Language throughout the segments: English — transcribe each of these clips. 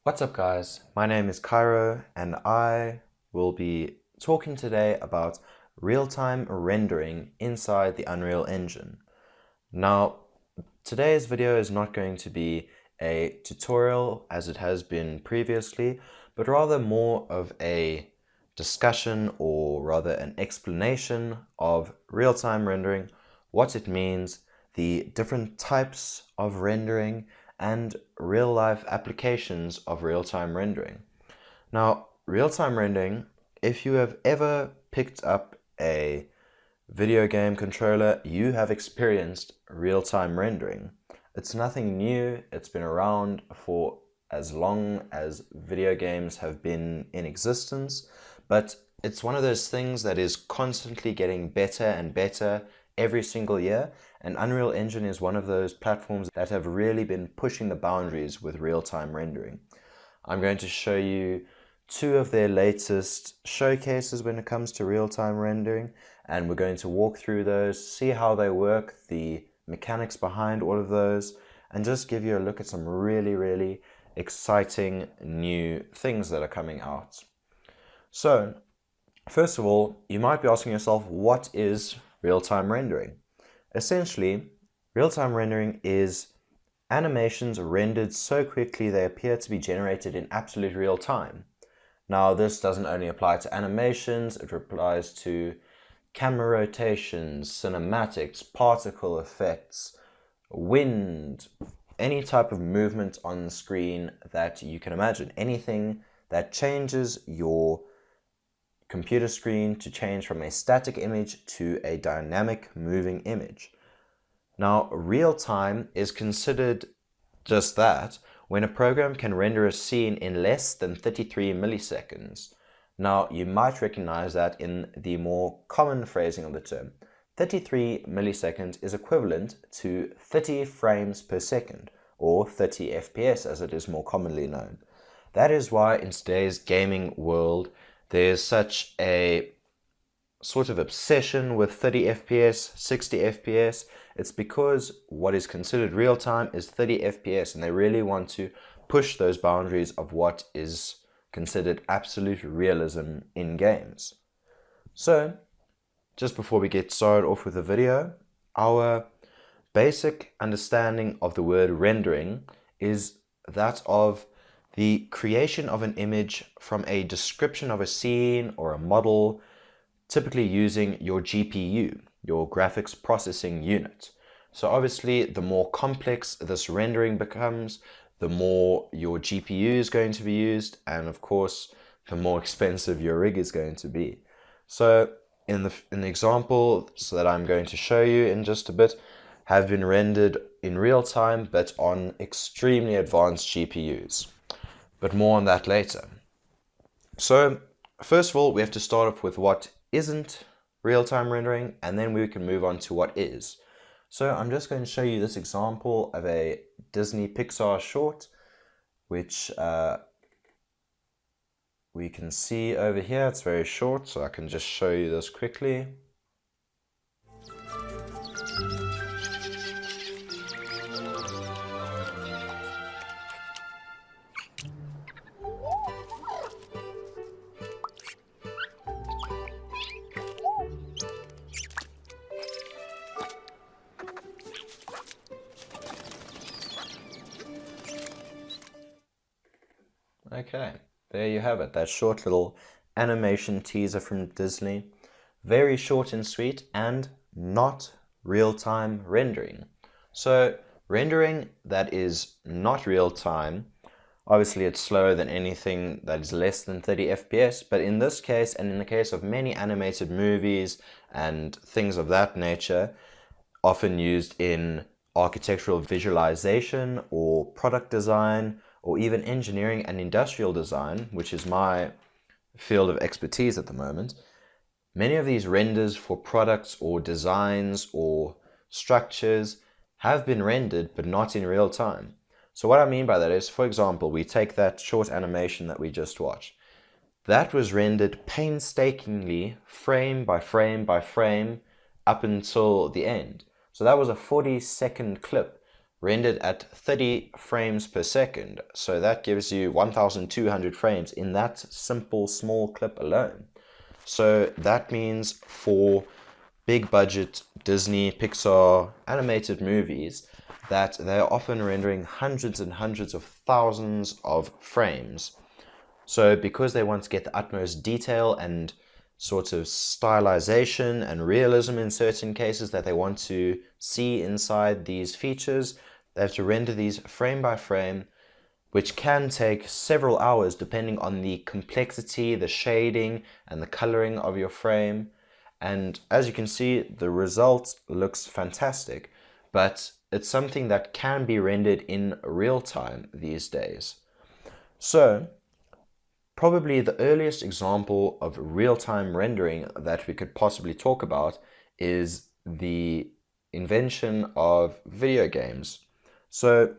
What's up guys, my name is Cairo and I will be talking today about real-time rendering inside the Unreal Engine. Now, today's video is not going to be a tutorial as it has been previously, but rather more of a discussion or rather an explanation of real-time rendering, what it means, the different types of rendering, and real-life applications of real-time rendering. Now, real-time rendering, if you have ever picked up a video game controller, you have experienced real-time rendering. It's nothing new, it's been around for as long as video games have been in existence, but it's one of those things that is constantly getting better and better every single year, and Unreal Engine is one of those platforms that have really been pushing the boundaries with real-time rendering. I'm going to show you two of their latest showcases when it comes to real-time rendering, and we're going to walk through those, see how they work, the mechanics behind all of those, and just give you a look at some really exciting new things that are coming out. So, first of all, you might be asking yourself, what is real-time rendering? Essentially, real-time rendering is animations rendered so quickly they appear to be generated in absolute real time. Now, this doesn't only apply to animations, it applies to camera rotations, cinematics, particle effects, wind, any type of movement on the screen that you can imagine. Anything that changes your computer screen to change from a static image to a dynamic moving image. Now, real time is considered just that when a program can render a scene in less than 33 milliseconds. Now, you might recognize that in the more common phrasing of the term. 33 milliseconds is equivalent to 30 frames per second, or 30 FPS as it is more commonly known. That is why in today's gaming world, there's such a sort of obsession with 30 FPS, 60 FPS. It's because what is considered real time is 30 FPS, and they really want to push those boundaries of what is considered absolute realism in games. So, just before we get started off with the video, our basic understanding of the word rendering is that of the creation of an image from a description of a scene or a model, typically using your GPU, your graphics processing unit. So obviously, the more complex this rendering becomes, the more your GPU is going to be used, and of course, the more expensive your rig is going to be. So in the example that I'm going to show you in just a bit, have been rendered in real time, but on extremely advanced GPUs. But more on that later. So first of all, we have to start off with what isn't real-time rendering, and then we can move on to what is. So I'm just going to show you this example of a Disney Pixar short, which we can see over here. It's very short, so I can just show you this quickly. Okay, there you have it, that short little animation teaser from Disney. Very short and sweet, and not real-time rendering. So, rendering that is not real-time, obviously it's slower than anything that is less than 30 FPS, but in this case, and in the case of many animated movies and things of that nature, often used in architectural visualization or product design, or even engineering and industrial design, which is my field of expertise at the moment, many of these renders for products or designs or structures have been rendered but not in real time. So what I mean by that is, for example, we take that short animation that we just watched. That was rendered painstakingly, frame by frame by frame, up until the end. So that was a 40-second clip rendered at 30 frames per second. So that gives you 1,200 frames in that simple small clip alone. So that means for big budget Disney, Pixar animated movies that they're often rendering hundreds and hundreds of thousands of frames. So because they want to get the utmost detail and sort of stylization and realism in certain cases that they want to see inside these features, they have to render these frame by frame, which can take several hours depending on the complexity, the shading, and the coloring of your frame. And as you can see, the result looks fantastic, but it's something that can be rendered in real time these days. So, probably the earliest example of real-time rendering that we could possibly talk about is the invention of video games. So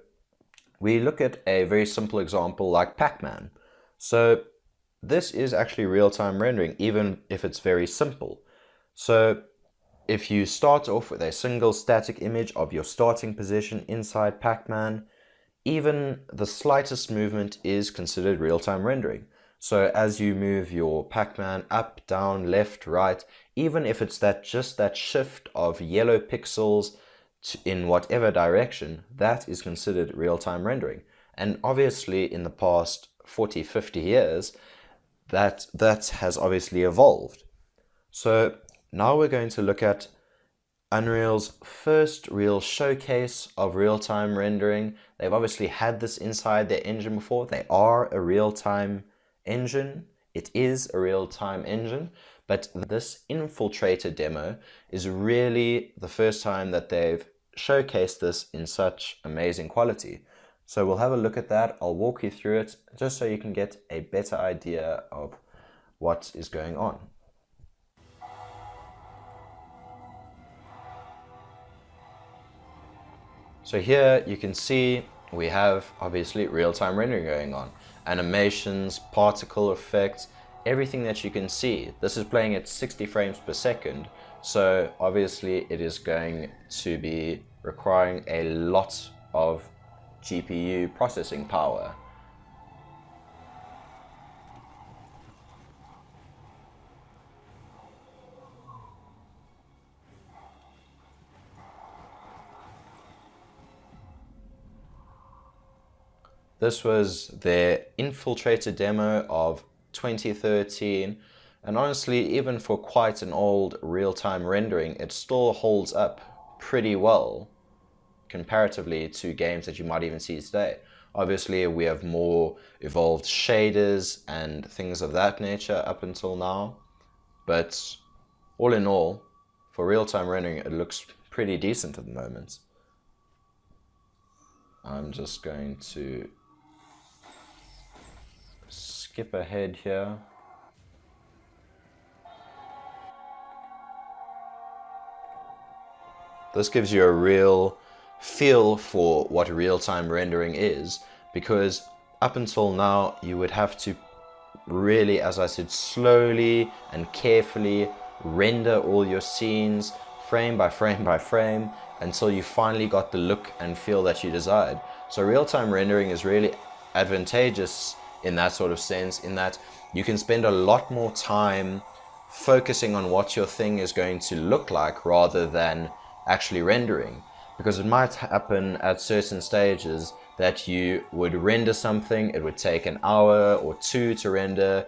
we look at a very simple example like Pac-Man. So this is actually real-time rendering, even if it's very simple. So if you start off with a single static image of your starting position inside Pac-Man, even the slightest movement is considered real-time rendering. So as you move your Pac-Man up, down, left, right, even if it's just that shift of yellow pixels in whatever direction, that is considered real-time rendering. And obviously in the past 40, 50 years, that has obviously evolved. So now we're going to look at Unreal's first real showcase of real-time rendering. They've obviously had this inside their engine before. They are a real-time engine. It is a real-time engine, but this infiltrator demo is really the first time that they've showcased this in such amazing quality. So we'll have a look at that. I'll walk you through it just so you can get a better idea of what is going on. So here you can see we have obviously real-time rendering going on. Animations, particle effects, everything that you can see. This is playing at 60 frames per second, so obviously it is going to be requiring a lot of GPU processing power. This was their infiltrator demo of 2013, and honestly, even for quite an old real-time rendering, it still holds up pretty well comparatively to games that you might even see today. Obviously, we have more evolved shaders and things of that nature up until now, but all in all, for real-time rendering, it looks pretty decent at the moment. I'm just going to skip ahead here. This gives you a real feel for what real-time rendering is, because up until now you would have to really, as I said, slowly and carefully render all your scenes frame by frame by frame until you finally got the look and feel that you desired. So real-time rendering is really advantageous in that sort of sense, in that you can spend a lot more time focusing on what your thing is going to look like rather than actually rendering. Because it might happen at certain stages that you would render something, it would take an hour or two to render,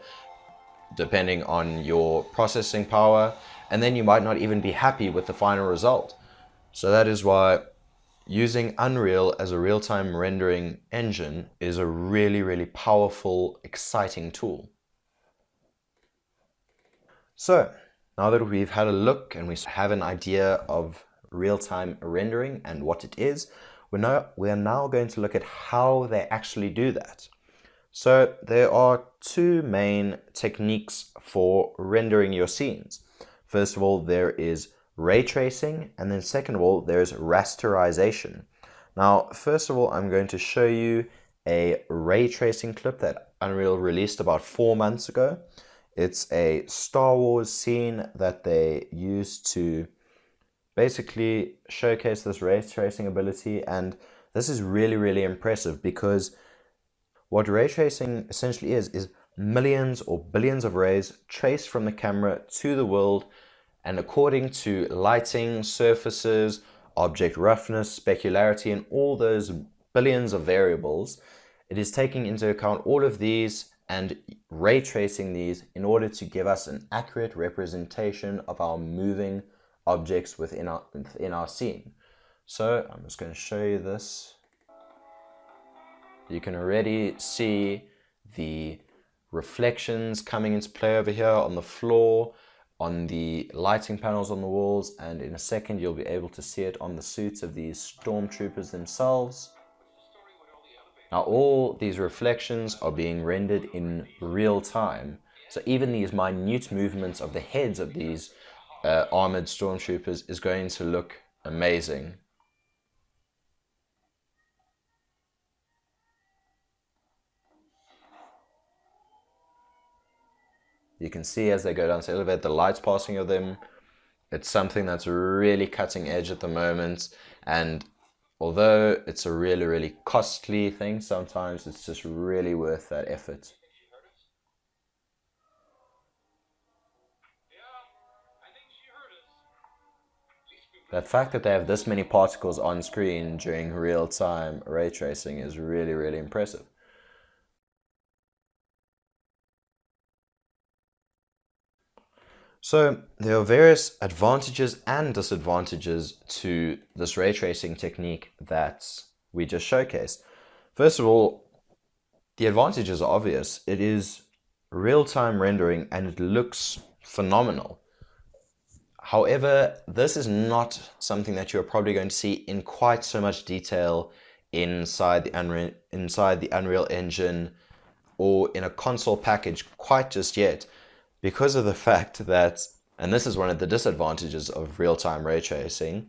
depending on your processing power, and then you might not even be happy with the final result. So that is why using Unreal as a real-time rendering engine is a really, really powerful, exciting tool. So, now that we've had a look and we have an idea of real-time rendering and what it is, we are now going to look at how they actually do that. So, there are two main techniques for rendering your scenes. First of all, there is ray tracing, and then second of all, there's rasterization. Now, first of all, I'm going to show you a ray tracing clip that Unreal released about 4 months ago. It's a Star Wars scene that they used to basically showcase this ray tracing ability, and This is really, really impressive because what ray tracing essentially is millions or billions of rays traced from the camera to the world, and according to lighting, surfaces, object roughness, specularity, and all those billions of variables, it is taking into account all of these and ray tracing these in order to give us an accurate representation of our moving objects within our scene. So I'm just going to show you this. You can already see the reflections coming into play over here on the floor, on the lighting panels on the walls, and in a second you'll be able to see it on the suits of these stormtroopers themselves. Now all these reflections are being rendered in real time, so even these minute movements of the heads of these armored stormtroopers is going to look amazing. You can see as they go down the elevator, the lights passing of them. It's something that's really cutting edge at the moment, and although it's a really, really costly thing, sometimes it's just really worth that effort. That fact that they have this many particles on screen during real-time ray tracing is really, really impressive. So there are various advantages and disadvantages to this ray tracing technique that we just showcased. First of all, the advantages are obvious. It is real-time rendering and it looks phenomenal. However, this is not something that you're probably going to see in quite so much detail inside the Unreal Engine or in a console package quite just yet, because of the fact that, and this is one of the disadvantages of real-time ray tracing,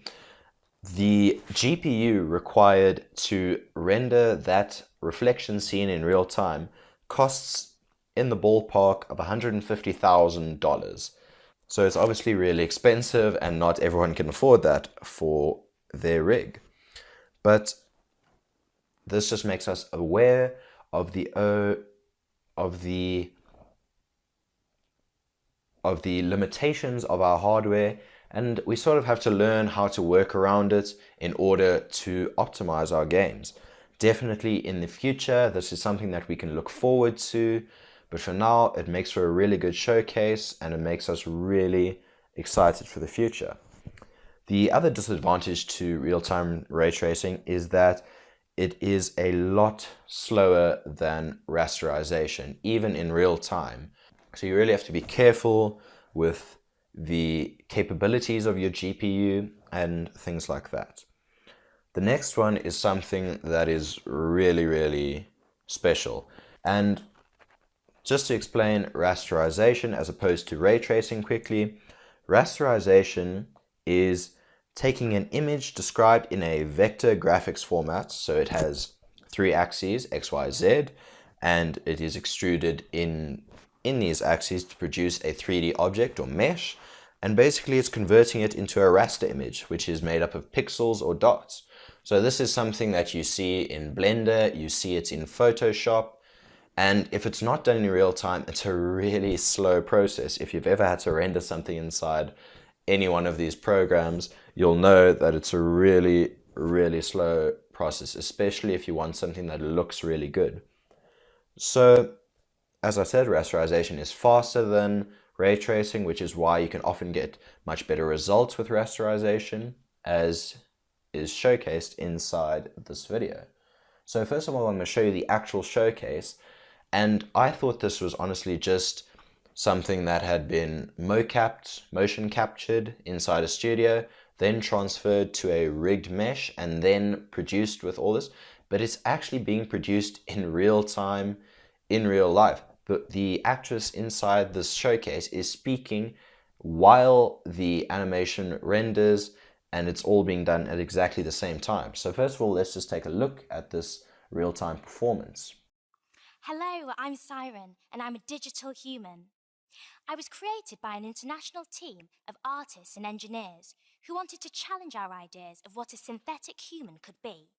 the GPU required to render that reflection scene in real time costs in the ballpark of $150,000. So it's obviously really expensive and not everyone can afford that for their rig. But this just makes us aware of the limitations of our hardware, and we sort of have to learn how to work around it in order to optimize our games. Definitely in the future, this is something that we can look forward to, but for now, it makes for a really good showcase and it makes us really excited for the future. The other disadvantage to real-time ray tracing is that it is a lot slower than rasterization, even in real time. So you really have to be careful with the capabilities of your GPU and things like that. The next one is something that is really, really special. And just to explain rasterization as opposed to ray tracing quickly, rasterization is taking an image described in a vector graphics format, so it has three axes, X, Y, Z, and it is extruded in these axes to produce a 3D object or mesh, and basically it's converting it into a raster image, which is made up of pixels or dots. So this is something that you see in Blender, you see it in Photoshop, and if it's not done in real time, it's a really slow process. If you've ever had to render something inside any one of these programs, you'll know that it's a really, really slow process, especially if you want something that looks really good. So, as I said, rasterization is faster than ray tracing, which is why you can often get much better results with rasterization, as is showcased inside this video. So first of all, I'm going to show you the actual showcase, and I thought this was honestly just something that had been mocapped, motion captured inside a studio, then transferred to a rigged mesh, and then produced with all this. But it's actually being produced in real time, in real life. But the actress inside this showcase is speaking while the animation renders, and it's all being done at exactly the same time. So first of all, let's just take a look at this real-time performance. Hello, I'm Siren, and I'm a digital human. I was created by an international team of artists and engineers who wanted to challenge our ideas of what a synthetic human could be.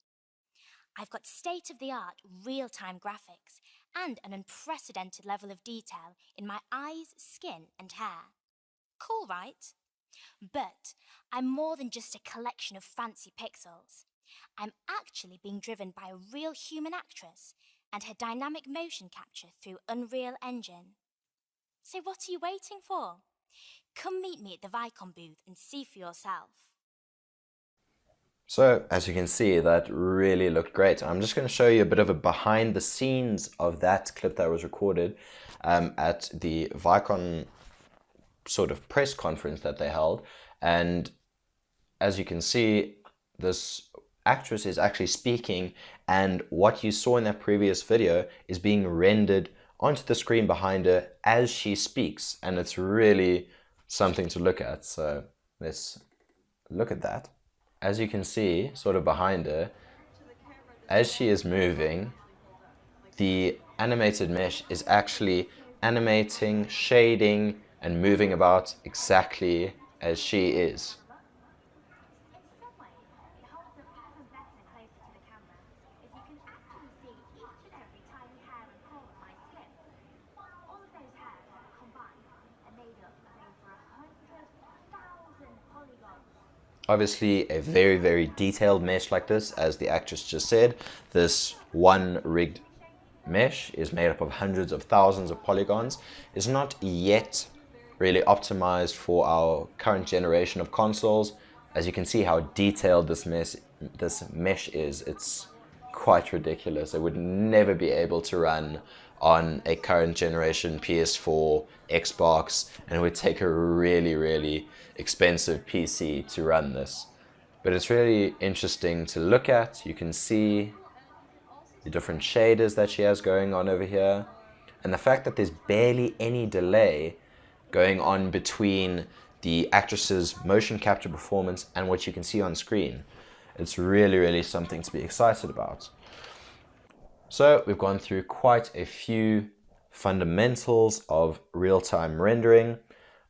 I've got state-of-the-art real-time graphics and an unprecedented level of detail in my eyes, skin, and hair. Cool, right? But I'm more than just a collection of fancy pixels. I'm actually being driven by a real human actress and her dynamic motion capture through Unreal Engine. So what are you waiting for? Come meet me at the Vicon booth and see for yourself. So, as you can see, that really looked great. I'm just going to show you a bit of a behind the scenes of that clip that was recorded at the Vicon sort of press conference that they held. And as you can see, this actress is actually speaking, and what you saw in that previous video is being rendered onto the screen behind her as she speaks, and it's really something to look at. So let's look at that. As you can see, sort of behind her, as she is moving, the animated mesh is actually animating, shading, and moving about exactly as she is. Obviously, a very, very detailed mesh like this, as the actress just said. This one rigged mesh is made up of hundreds of thousands of polygons. Is not yet really optimized for our current generation of consoles. As you can see how detailed this mesh is, it's quite ridiculous. It would never be able to run on a current generation PS4, Xbox, and it would take a really, really expensive PC to run this. But it's really interesting to look at. You can see the different shaders that she has going on over here, and the fact that there's barely any delay going on between the actress's motion capture performance and what you can see on screen. It's really, really something to be excited about. So we've gone through quite a few fundamentals of real-time rendering.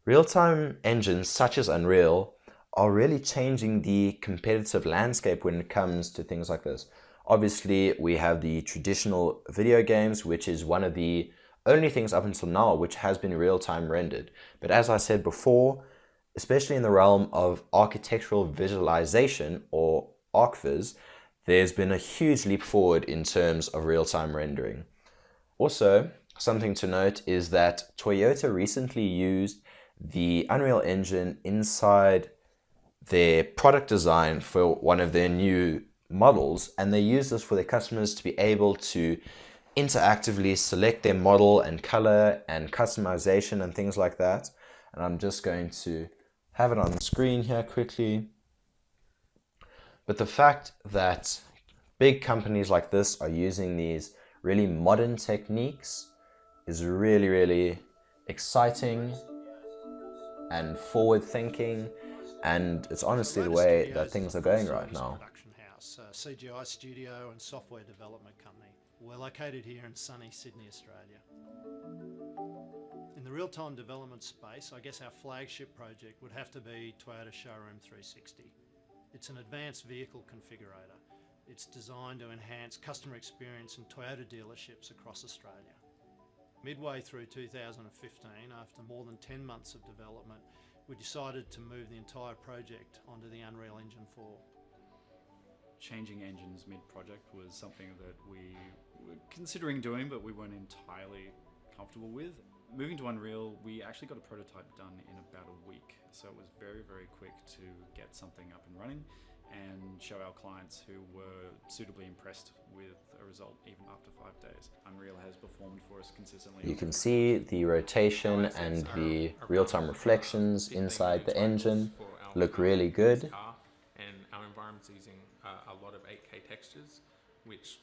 Real-time engines such as Unreal are really changing the competitive landscape when it comes to things like this. Obviously, we have the traditional video games, which is one of the only things up until now which has been real-time rendered. But as I said before, especially in the realm of architectural visualization, or ArchViz, there's been a huge leap forward in terms of real-time rendering. Also, something to note is that Toyota recently used the Unreal Engine inside their product design for one of their new models, and they use this for their customers to be able to interactively select their model and color and customization and things like that. And I'm just going to have it on the screen here quickly. But the fact that big companies like this are using these really modern techniques is really, really exciting and forward-thinking, and it's honestly the way that things are going right now. Production house, CGI studio and software development company. We're located here in sunny Sydney, Australia. In the real-time development space, I guess our flagship project would have to be Toyota Showroom 360. It's an advanced vehicle configurator. It's designed to enhance customer experience in Toyota dealerships across Australia. Midway through 2015, after more than 10 months of development, we decided to move the entire project onto the Unreal Engine 4. Changing engines mid-project was something that we were considering doing, but we weren't entirely comfortable with. Moving to Unreal, we actually got a prototype done in about a week, so it was very, very quick to get something up and running and show our clients who were suitably impressed with a result even after 5 days. Unreal has performed for us consistently. You can see the rotation and the real-time reflections inside the engine look really good. And our environment's using a lot of 8K textures, which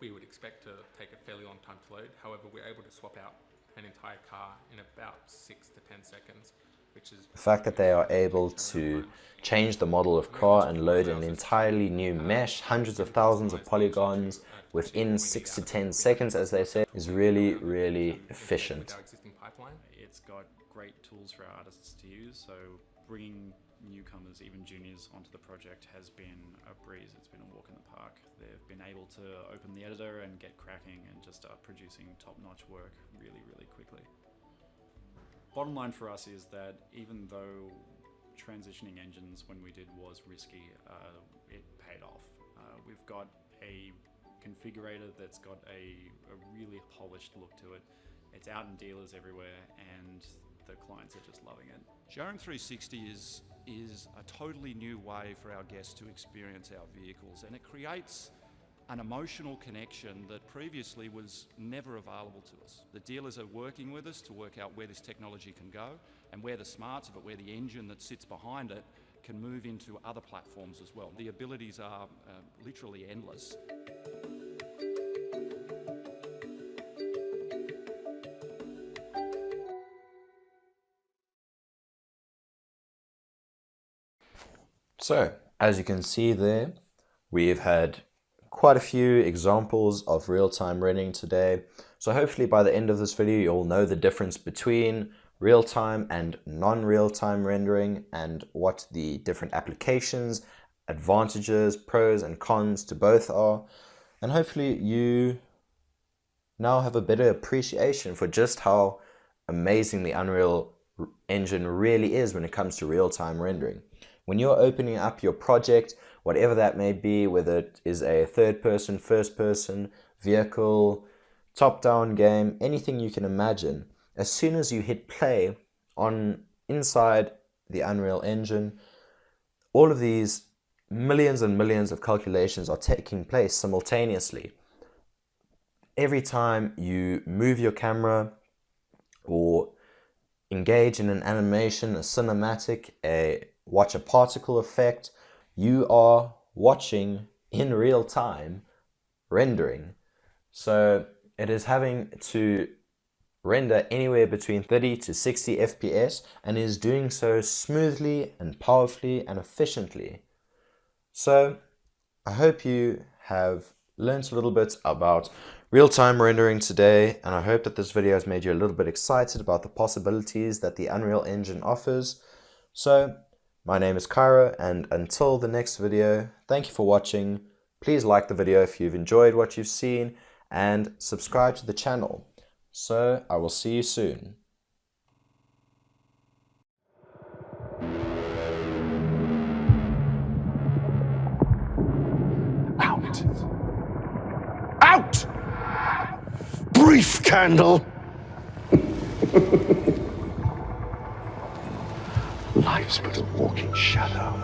we would expect to take a fairly long time to load. However, we're able to swap out an entire car in about 6 to 10 seconds. The fact that they are able to change the model of car and load an entirely new mesh, hundreds of thousands of polygons within 6 to 10 seconds, as they say, is really, really efficient. It's got great tools for our artists to use, so bringing newcomers, even juniors, onto the project has been a breeze. It's been a walk in the park. They've been able to open the editor and get cracking and just start producing top-notch work really, really quickly. Bottom line for us is that even though transitioning engines when we did was risky, it paid off. We've got a configurator that's got a really polished look to it. It's out in dealers everywhere and the clients are just loving it. Showroom 360 is a totally new way for our guests to experience our vehicles, and it creates an emotional connection that previously was never available to us. The dealers are working with us to work out where this technology can go and where the smarts of it, where the engine that sits behind it can move into other platforms as well. The abilities are literally endless. So, as you can see there, we've had quite a few examples of real-time rendering today. So hopefully by the end of this video, you'll know the difference between real-time and non-real-time rendering and what the different applications, advantages, pros and cons to both are. And hopefully you now have a better appreciation for just how amazing the Unreal Engine really is when it comes to real-time rendering. When you're opening up your project, whatever that may be, whether it is a third-person, first-person, vehicle, top-down game, anything you can imagine, as soon as you hit play on inside the Unreal Engine, all of these millions and millions of calculations are taking place simultaneously. Every time you move your camera or engage in an animation, a cinematic, watch a particle effect, you are watching in real time rendering. So it is having to render anywhere between 30 to 60 FPS and is doing so smoothly and powerfully and efficiently. So I hope you have learned a little bit about real-time rendering today, and I hope that this video has made you a little bit excited about the possibilities that the Unreal Engine offers. So my name is Cairo, and until the next video, thank you for watching. Please like the video if you've enjoyed what you've seen, and subscribe to the channel. So I will see you soon. Out! Out! Brief candle! Life's but a walking shadow.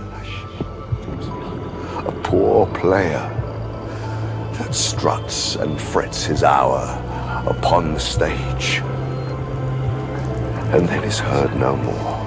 A poor player that struts and frets his hour upon the stage, and then is heard no more.